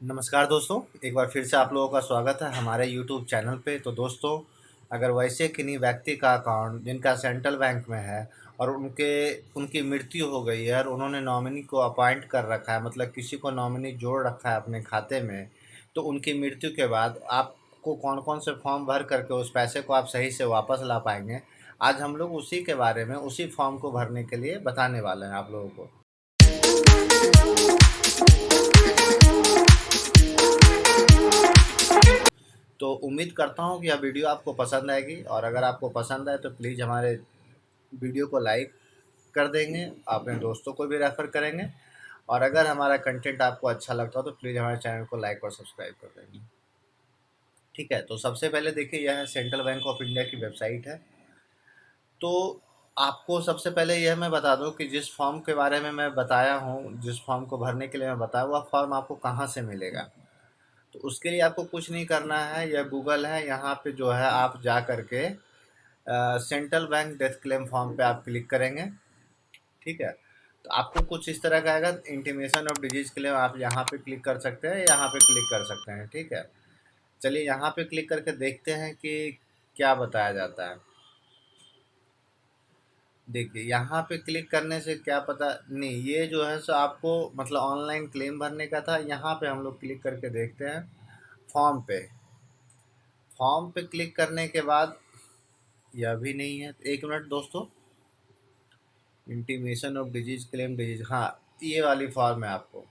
नमस्कार दोस्तों, एक बार फिर से आप लोगों का स्वागत है हमारे यूट्यूब चैनल पे। तो दोस्तों, अगर वैसे किन्हीं व्यक्ति का अकाउंट जिनका सेंट्रल बैंक में है और उनकी मृत्यु हो गई है और उन्होंने नॉमिनी को अपॉइंट कर रखा है, मतलब किसी को नॉमिनी जोड़ रखा है अपने खाते में, तो उनकी मृत्यु के बाद आपको कौन कौन से फॉर्म भर करके उस पैसे को आप सही से वापस ला पाएंगे, आज हम लोग उसी के बारे में, उसी फॉर्म को भरने के लिए बताने वाले हैं आप लोगों को। तो उम्मीद करता हूँ कि यह वीडियो आपको पसंद आएगी, और अगर आपको पसंद आए तो प्लीज़ हमारे वीडियो को लाइक कर देंगे, अपने दोस्तों को भी रेफ़र करेंगे, और अगर हमारा कंटेंट आपको अच्छा लगता हो तो प्लीज़ हमारे चैनल को लाइक और सब्सक्राइब कर देंगे। ठीक है, तो सबसे पहले देखिए, यह है सेंट्रल बैंक ऑफ इंडिया की वेबसाइट है। तो आपको सबसे पहले यह मैं बता दूं कि जिस फॉर्म के बारे में मैं बताया हूँ, जिस फॉर्म को भरने के लिए मैं बताया, वह फॉर्म आपको कहाँ से मिलेगा। तो उसके लिए आपको कुछ नहीं करना है, यह गूगल है, यहाँ पे जो है आप जा करके central bank death claim form पे आप क्लिक करेंगे। ठीक है, तो आपको कुछ इस तरह का आएगा, इंटीमेशन ऑफ डिजीज क्लेम। आप यहाँ पे क्लिक कर सकते हैं, यहाँ पे क्लिक कर सकते हैं। ठीक है, चलिए यहाँ पे क्लिक करके देखते हैं कि क्या बताया जाता है। देखिए, यहाँ पे क्लिक करने से क्या पता नहीं, ये जो है सो आपको मतलब ऑनलाइन क्लेम भरने का था। यहाँ पे हम लोग क्लिक करके देखते हैं फॉर्म पे। फॉर्म पे क्लिक करने के बाद यह भी नहीं है, तो एक मिनट दोस्तों, intimation of disease claim disease, हाँ ये वाली फॉर्म है। आपको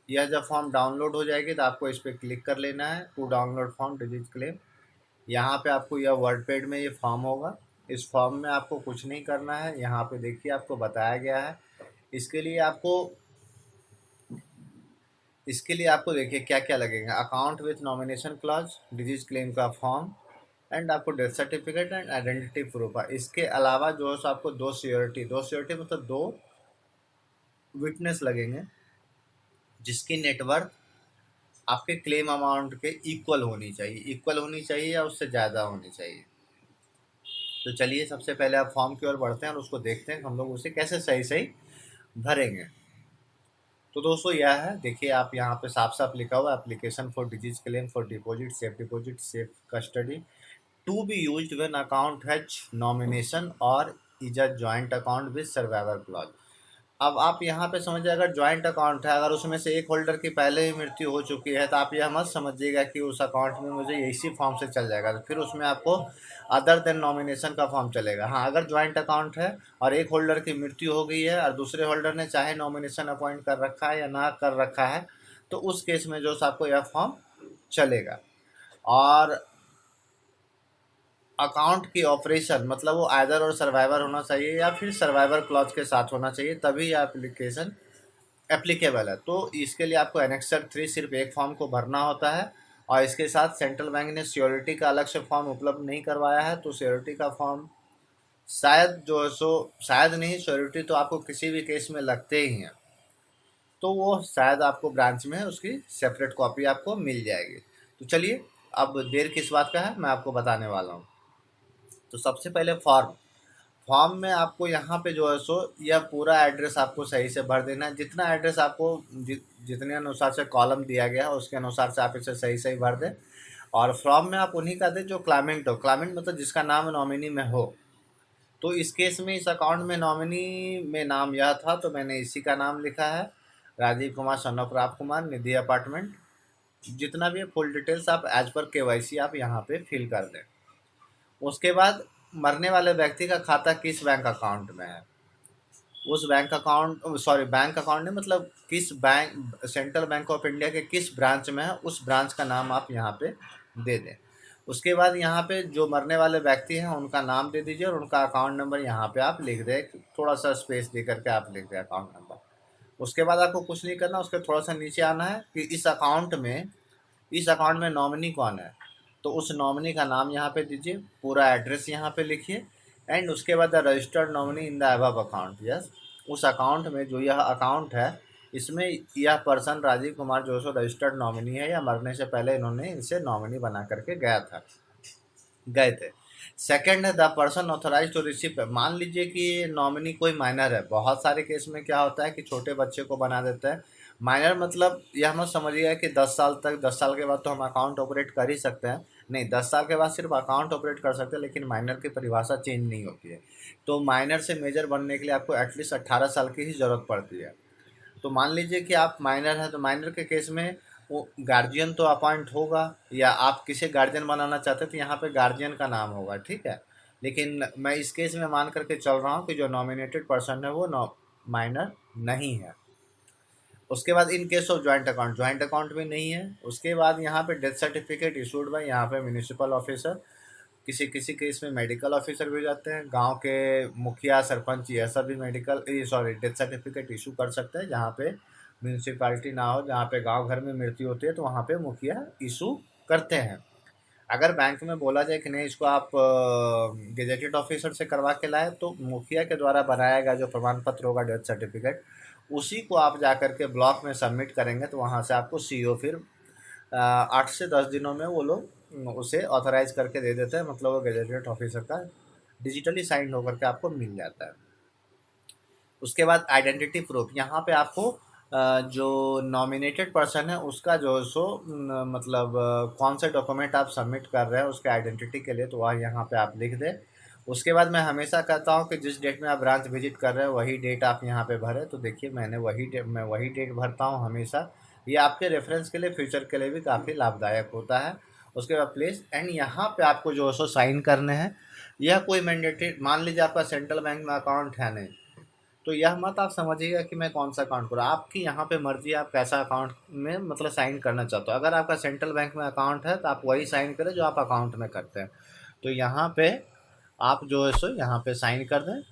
यह जब फॉर्म डाउनलोड हो जाएगी तो आपको इस पर क्लिक कर लेना है, to download form disease claim. यहाँ पे आपको यह वर्ड पैड में ये फॉर्म होगा। इस फॉर्म में आपको कुछ नहीं करना है, यहाँ पे देखिए आपको बताया गया है। इसके लिए आपको इसके लिए आपको देखिए क्या क्या लगेगा। Account with nomination clause, disease claim का फॉर्म, एंड आपको death certificate and identity proof है। इसके अलावा जो है सो आपको दो श्योरिटी मतलब दो विटनेस लगेंगे, जिसकी नेटवर्थ आपके क्लेम अमाउंट के इक्वल होनी चाहिए या उससे ज़्यादा होनी चाहिए। तो चलिए सबसे पहले आप फॉर्म की ओर बढ़ते हैं और उसको देखते हैं हम लोग उसे कैसे सही सही भरेंगे। तो दोस्तों यह है, देखिए आप यहाँ पे साफ साफ लिखा हुआ, application for deceased claim for deposit safe custody to be used when account has nomination और is a joint account with survivor clause. अब आप यहाँ पे समझिए, अगर जॉइंट अकाउंट है, अगर उसमें से एक होल्डर की पहले ही मृत्यु हो चुकी है, तो आप यह मत समझिएगा कि उस अकाउंट में मुझे इसी फॉर्म से चल जाएगा, तो फिर उसमें आपको अदर देन नॉमिनेशन का फॉर्म चलेगा। हाँ, अगर जॉइंट अकाउंट है और एक होल्डर की मृत्यु हो गई है और दूसरे होल्डर ने चाहे नॉमिनेशन अपॉइंट कर रखा है या ना कर रखा है, तो उस केस में जो आपको यह फॉर्म चलेगा। और अकाउंट की ऑपरेशन मतलब वो आइदर और सर्वाइवर होना चाहिए या फिर सर्वाइवर क्लॉज के साथ होना चाहिए, तभी यह एप्लीकेशन एप्लीकेबल है। तो इसके लिए आपको एनेक्सर 3 सिर्फ एक फॉर्म को भरना होता है, और इसके साथ सेंट्रल बैंक ने श्योरिटी का अलग से फॉर्म उपलब्ध नहीं करवाया है। तो श्योरिटी का फॉर्म शायद जो है सो, शायद नहीं, श्योरिटी तो आपको किसी भी केस में लगते ही हैं, तो वो शायद आपको ब्रांच में उसकी सेपरेट कॉपी आपको मिल जाएगी। तो चलिए, अब देर किस बात का है, मैं आपको बताने वाला हूँ। तो सबसे पहले फॉर्म फॉर्म में आपको यहाँ पे जो है सो यह पूरा एड्रेस आपको सही से भर देना है। जितना एड्रेस आपको जितने अनुसार से कॉलम दिया गया है उसके अनुसार से आप इसे सही सही भर दें। और फॉर्म में आप उन्हीं का दें जो क्लाइमेंट हो, क्लाइमेंट मतलब जिसका नाम नॉमिनी में हो। तो इस केस में इस अकाउंट में नॉमिनी में नाम यह था, तो मैंने इसी का नाम लिखा है, Rajiv Kumar son of Rao Kumar, Nidhi apartment. जितना भी फुल डिटेल्स आप एज पर KYC आप यहाँ पे फिल कर दें। उसके बाद मरने वाले व्यक्ति का खाता किस बैंक अकाउंट में है, उस bank account, sorry bank account नहीं, मतलब किस bank, central bank of India के किस ब्रांच में है, उस ब्रांच का नाम आप यहाँ पे दे दें। उसके बाद यहाँ पे जो मरने वाले व्यक्ति हैं उनका नाम दे दीजिए और उनका अकाउंट नंबर यहाँ पे आप लिख दें, थोड़ा सा स्पेस दे करके आप लिख दें अकाउंट नंबर। उसके बाद आपको कुछ नहीं करना, उसके थोड़ा सा नीचे आना है कि इस अकाउंट में नॉमिनी कौन है, तो उस नॉमिनी का नाम यहाँ पे दीजिए, पूरा एड्रेस यहाँ पे लिखिए, एंड उसके बाद the registered nominee in the above account. Yes, उस अकाउंट में जो यह अकाउंट है, इसमें यह पर्सन राजीव कुमार जो सो रजिस्टर्ड नॉमिनी है, या मरने से पहले इन्होंने इनसे नॉमिनी बना करके गए थे। सेकंड है the person authorise to receive. मान लीजिए कि नॉमिनी कोई माइनर है, बहुत सारे केस में क्या होता है कि छोटे बच्चे को बना देते हैं, माइनर मतलब यह मत समझिएगा कि 10 साल तक, 10 साल के बाद तो हम अकाउंट ऑपरेट कर ही सकते हैं। नहीं, 10 साल के बाद सिर्फ अकाउंट ऑपरेट कर सकते हैं, लेकिन माइनर की परिभाषा चेंज नहीं होती है। तो माइनर से मेजर बनने के लिए आपको एटलीस्ट 18 साल की ही ज़रूरत पड़ती है। तो मान लीजिए कि आप माइनर हैं, तो माइनर के केस में वो गार्जियन तो अपॉइंट होगा, या आप किसे गार्जियन बनाना चाहते हैं तो यहाँ पे गार्जियन का नाम होगा, ठीक है। लेकिन मैं इस केस में मान करके चल रहा हूँ कि जो नॉमिनेटेड पर्सन है वो माइनर नहीं है। उसके बाद in case of joint account भी नहीं है। उसके बाद यहाँ पे डेथ सर्टिफिकेट इशूड बाय यहाँ पे म्यूनिसिपल ऑफिसर, किसी किसी केस में मेडिकल ऑफिसर भी हो जाते हैं, गांव के मुखिया सरपंच ये सब भी डेथ सर्टिफिकेट इशू कर सकते हैं। जहाँ पे म्यूनिसिपालिटी ना हो, जहाँ पे गांव घर में मृत्यु होती है, तो वहाँ पे मुखिया इशू करते हैं। अगर बैंक में बोला जाए कि नहीं इसको आप गेजेटेड ऑफिसर से करवा के लाए, तो मुखिया के द्वारा बनाया गया जो प्रमाण पत्र होगा डेथ सर्टिफिकेट, उसी को आप जा कर के ब्लॉक में सबमिट करेंगे, तो वहाँ से आपको सीओ फिर 8 से 10 दिनों में वो लोग उसे ऑथराइज करके दे देते हैं। मतलब वो गेजेटेड ऑफिसर का डिजिटली साइन होकर के आपको मिल जाता है। उसके बाद आइडेंटिटी प्रूफ, यहाँ पे आपको जो नॉमिनेटेड पर्सन है उसका जो सो मतलब कौन से डॉक्यूमेंट आप सबमिट कर रहे हैं उसके आइडेंटिटी के लिए, तो वह यहाँ पे आप लिख दें। उसके बाद मैं हमेशा कहता हूँ कि जिस डेट में आप ब्रांच विजिट कर रहे हैं वही डेट आप यहाँ पे भरें। तो देखिए मैं वही डेट भरता हूँ हमेशा। ये आपके रेफरेंस के लिए, फ्यूचर के लिए भी काफ़ी लाभदायक होता है। उसके बाद प्लेस एंड यहाँ पे आपको जो सो साइन करने हैं। यह कोई मैंडेटरी, मान लीजिए आपका सेंट्रल बैंक में अकाउंट है नहीं, तो यह मत आप समझिएगा कि मैं कौन सा अकाउंट करूँ। आपकी यहाँ पे मर्जी, आप कैसा अकाउंट में मतलब साइन करना चाहते हो। अगर आपका सेंट्रल बैंक में अकाउंट है तो आप वही साइन करें जो आप अकाउंट में करते हैं। तो यहाँ पे आप जो है सो यहाँ पे साइन कर दें,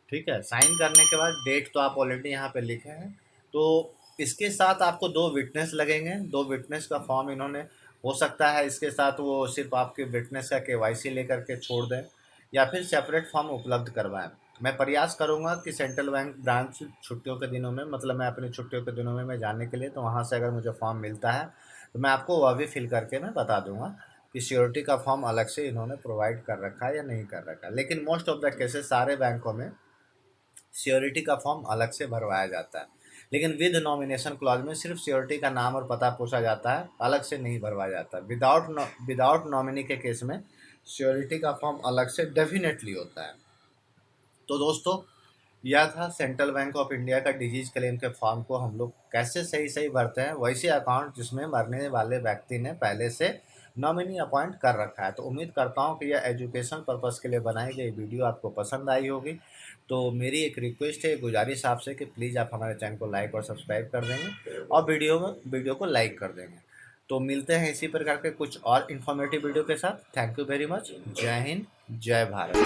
ठीक है। साइन करने के बाद डेट तो आप ऑलरेडी यहाँ पे लिखे हैं। तो इसके साथ आपको 2 विटनेस लगेंगे। 2 विटनेस का फॉर्म इन्होंने, हो सकता है इसके साथ वो सिर्फ आपके विटनेस का KYC लेकर के छोड़ दें, या फिर सेपरेट फॉर्म उपलब्ध करवाएं। मैं प्रयास करूंगा कि सेंट्रल बैंक ब्रांच छुट्टियों के दिनों में, मतलब मैं अपनी छुट्टियों के दिनों में मैं जाने के लिए, तो वहाँ से अगर मुझे फॉर्म मिलता है तो मैं आपको वह भी फिल करके मैं बता दूंगा कि सिक्योरिटी का फॉर्म अलग से इन्होंने प्रोवाइड कर रखा है या नहीं कर रखा है। लेकिन मोस्ट ऑफ द केसेस सारे बैंकों में सिक्योरिटी का फॉर्म अलग से भरवाया जाता है, लेकिन विद नॉमिनेशन क्लॉज में सिर्फ सिक्योरिटी का नाम और पता पूछा जाता है, अलग से नहीं भरवाया जाता। विदाउट नॉमिनी के केस में सिक्योरिटी का फॉर्म अलग से डेफिनेटली होता है। तो दोस्तों, यह था सेंट्रल बैंक ऑफ इंडिया का डिजीज क्लेम के फॉर्म को हम लोग कैसे सही भरते हैं, वैसे अकाउंट जिसमें मरने वाले व्यक्ति ने पहले से नॉमिनी अपॉइंट कर रखा है। तो उम्मीद करता हूं कि यह एजुकेशन पर्पस के लिए बनाई गई वीडियो आपको पसंद आई होगी। तो मेरी एक रिक्वेस्ट है, गुजारिश आपसे कि प्लीज़ आप हमारे चैनल को लाइक और सब्सक्राइब कर देंगे और वीडियो को लाइक कर देंगे। तो मिलते हैं इसी प्रकार के कुछ और इन्फॉर्मेटिव वीडियो के साथ। Thank you very much. जय हिंद, जय भारत।